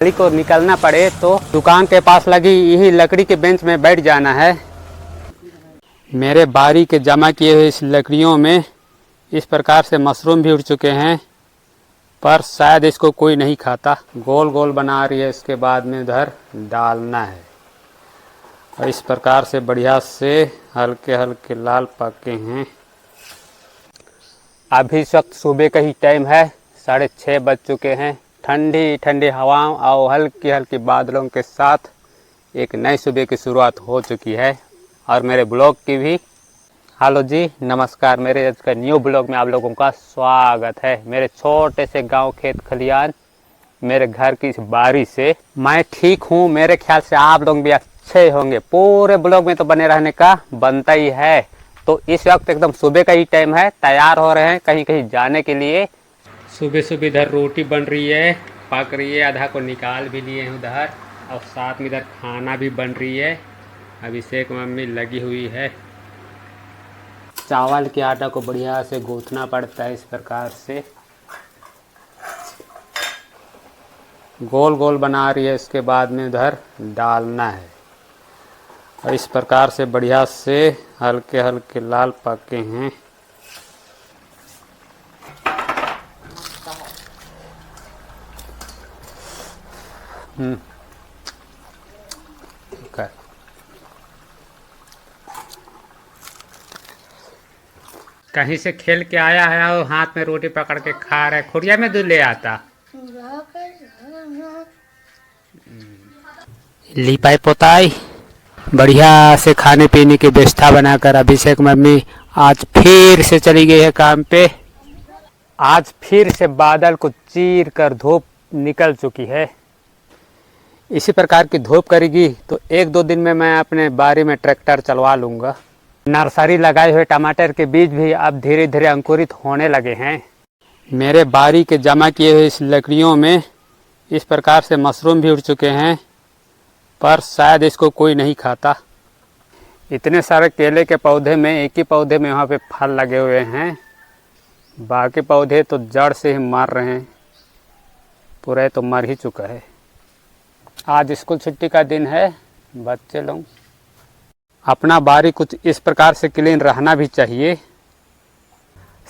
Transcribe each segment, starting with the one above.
लकड़ी को निकलना पड़े तो दुकान के पास लगी यही लकड़ी के बेंच में बैठ जाना है। मेरे बारी के जमा किए हुए इस लकड़ियों में इस प्रकार से मशरूम भी उड़ चुके हैं, पर शायद इसको कोई नहीं खाता। गोल गोल बना रही है, इसके बाद में उधर डालना है और इस प्रकार से बढ़िया से हल्के हल्के लाल पके हैं। अभी इस वक्त सुबह का ही टाइम है, 6:30 बज चुके हैं। ठंडी ठंडी हवाओं और हल्की हल्की बादलों के साथ एक नई सुबह की शुरुआत हो चुकी है और मेरे ब्लॉग की भी। हेलो जी, नमस्कार। मेरे आज का न्यू ब्लॉग में आप लोगों का स्वागत है। मेरे छोटे से गांव खेत खलियान, मेरे घर की इस बारी से मैं ठीक हूँ। मेरे ख्याल से आप लोग भी अच्छे होंगे। पूरे ब्लॉग में तो बने रहने का बनता ही है। तो इस वक्त एकदम सुबह का ही टाइम है, तैयार हो रहे हैं कहीं कहीं जाने के लिए। सुबह सुबह इधर रोटी बन रही है, पक रही है, आधा को निकाल भी लिए हैं उधर, और साथ में इधर खाना भी बन रही है। अभिषेक मम्मी लगी हुई है। चावल के आटा को बढ़िया से गूंथना पड़ता है, इस प्रकार से गोल गोल बना रही है। इसके बाद में उधर डालना है और इस प्रकार से बढ़िया से हल्के हल्के लाल पके हैं। okay. कहीं से खेल के आया है और हाथ में रोटी पकड़ के खा रहा है। खुरिया में दूध ले आता लिपाई पोताई बढ़िया से खाने पीने की व्यवस्था बनाकर अभिषेक मम्मी आज फिर से चली गई है काम पे। आज फिर से बादल को चीर कर धूप निकल चुकी है। इसी प्रकार की धूप करेगी तो 1-2 दिन में मैं अपने बारी में ट्रैक्टर चलवा लूँगा। नर्सरी लगाए हुए टमाटर के बीज भी अब धीरे धीरे अंकुरित होने लगे हैं। मेरे बारी के जमा किए हुए इस लकड़ियों में इस प्रकार से मशरूम भी उड़ चुके हैं, पर शायद इसको कोई नहीं खाता। इतने सारे केले के पौधे में एक ही पौधे में वहाँ पे फल लगे हुए हैं, बाकी पौधे तो जड़ से ही मर रहे हैं। पूरा तो मर ही चुका है। आज स्कूल छुट्टी का दिन है। बच्चे लोग अपना बारी कुछ इस प्रकार से क्लीन रहना भी चाहिए।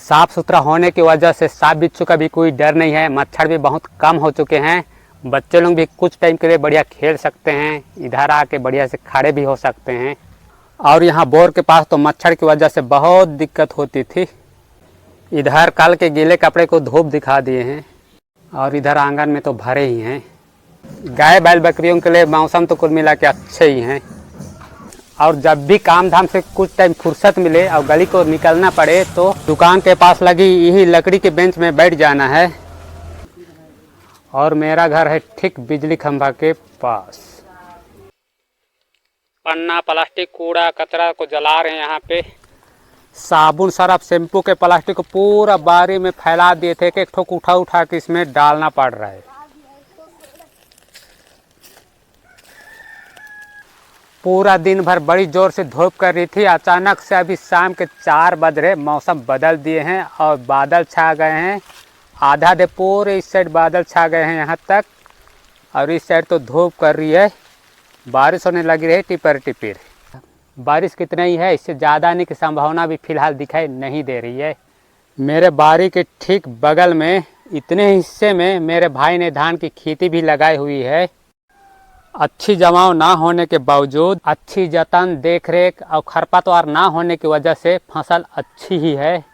साफ़ सुथरा होने की वजह से सांप बिच्छू का भी कोई डर नहीं है। मच्छर भी बहुत कम हो चुके हैं। बच्चे लोग भी कुछ टाइम के लिए बढ़िया खेल सकते हैं, इधर आके बढ़िया से खड़े भी हो सकते हैं। और यहाँ बोर के पास तो मच्छर की वजह से बहुत दिक्कत होती थी। इधर कल के गीले कपड़े को धूप दिखा दिए हैं और इधर आंगन में तो भरे ही हैं। गाय बैल बकरियों के लिए मौसम तो कुल मिला के अच्छे ही हैं। और जब भी काम धाम से कुछ टाइम फुर्सत मिले और गली को निकलना पड़े तो दुकान के पास लगी यही लकड़ी के बेंच में बैठ जाना है। और मेरा घर है ठीक बिजली खंभा के पास। पन्ना प्लास्टिक कूड़ा कचरा को जला रहे हैं यहाँ पे। साबुन सरफ शैम्पू के प्लास्टिक को पूरा बारी में फैला दिए थे कि एक ठोक उठा उठा के इसमें डालना पड़ रहा है। पूरा दिन भर बड़ी जोर से धूप कर रही थी। अचानक से अभी शाम के 4 बज रहे, मौसम बदल दिए हैं और बादल छा गए हैं। आधा दे पूरे इस साइड बादल छा गए हैं यहाँ तक, और इस साइड तो धूप कर रही है। बारिश होने लगी रही टिपर टिपिर। बारिश कितना ही है, इससे ज़्यादा आने की संभावना भी फिलहाल दिखाई नहीं दे रही है। मेरे बारी के ठीक बगल में इतने हिस्से में मेरे भाई ने धान की खेती भी लगाई हुई है। अच्छी जमाव ना होने के बावजूद, अच्छी जतन देख रेख और खरपतवार ना होने की वजह से फसल अच्छी ही है।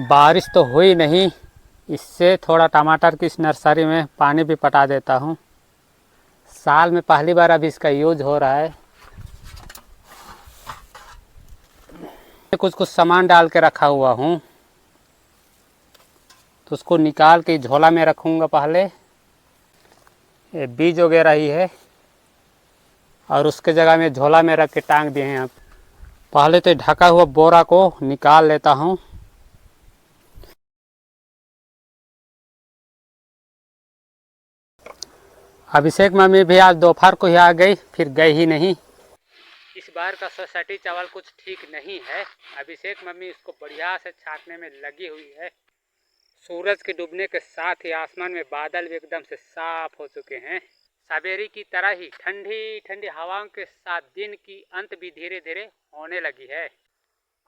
बारिश तो हुई नहीं, इससे थोड़ा टमाटर की इस नर्सरी में पानी भी पटा देता हूँ। साल में पहली बार अभी इसका यूज हो रहा है। कुछ कुछ सामान डाल के रखा हुआ हूँ, तो उसको निकाल के झोला में रखूँगा। पहले ये बीज वगैरह ही है और उसके जगह में झोला में रख के टांग दिए हैं। पहले तो ढका हुआ बोरा को निकाल लेता हूँ। अभिषेक मम्मी भी आज दोपहर को ही आ गई, फिर गई ही नहीं। इस बार का सोसाइटी चावल कुछ ठीक नहीं है। अभिषेक मम्मी इसको बढ़िया से छांटने में लगी हुई है। सूरज के डूबने के साथ ही आसमान में बादल भी एकदम से साफ हो चुके हैं। सवेरे की तरह ही ठंडी ठंडी हवाओं के साथ दिन की अंत भी धीरे धीरे होने लगी है।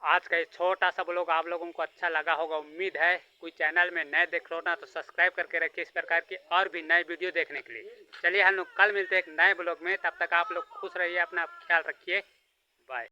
आज का ये छोटा सा ब्लॉग आप लोगों को अच्छा लगा होगा, उम्मीद है। कोई चैनल में नए देख लो ना तो सब्सक्राइब करके रखिए इस प्रकार की और भी नए वीडियो देखने के लिए। चलिए हम लोग कल मिलते हैं एक नए ब्लॉग में, तब तक आप लोग खुश रहिए, अपना ख्याल रखिए, बाय।